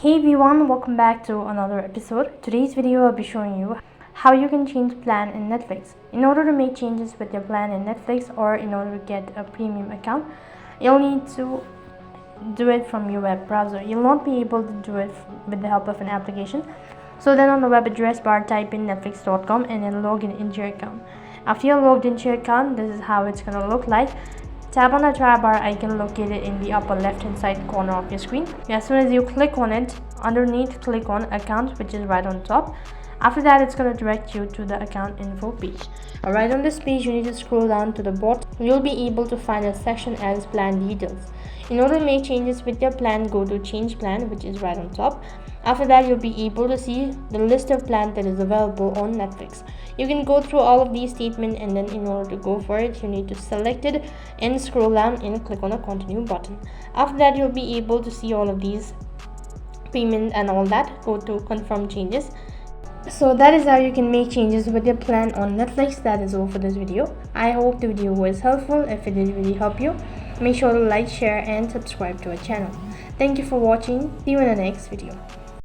Hey everyone, welcome back to another episode. Today's video I'll be showing you how you can change plan in Netflix. In order to make changes with your plan in Netflix or in order to get a premium account, you'll need to do it from your web browser. You'll not be able to do it with the help of an application. So then on the web address bar, type in netflix.com and then log into your account. After you're logged into your account, this is how it's gonna look like. Tap on the tab bar icon located in the upper left hand side corner of your screen. As soon as you click on it, underneath click on account, which is right on top. After that, it's going to direct you to the account info page. Alright, on this page you need to scroll down to the bottom. You'll be able to find a section as plan details. In order to make changes with your plan, go to change plan, which is right on top. After that, you'll be able to see the list of plans that is available on Netflix. You can go through all of these statements, and then in order to go for it, you need to select it and scroll down and click on the continue button. After that, you'll be able to see all of these payments and all that. Go to confirm changes. So that is how you can make changes with your plan on Netflix. That is all for this video. I hope the video was helpful. If it did really help you, make sure to like, share and subscribe to our channel. Thank you for watching. See you in the next video.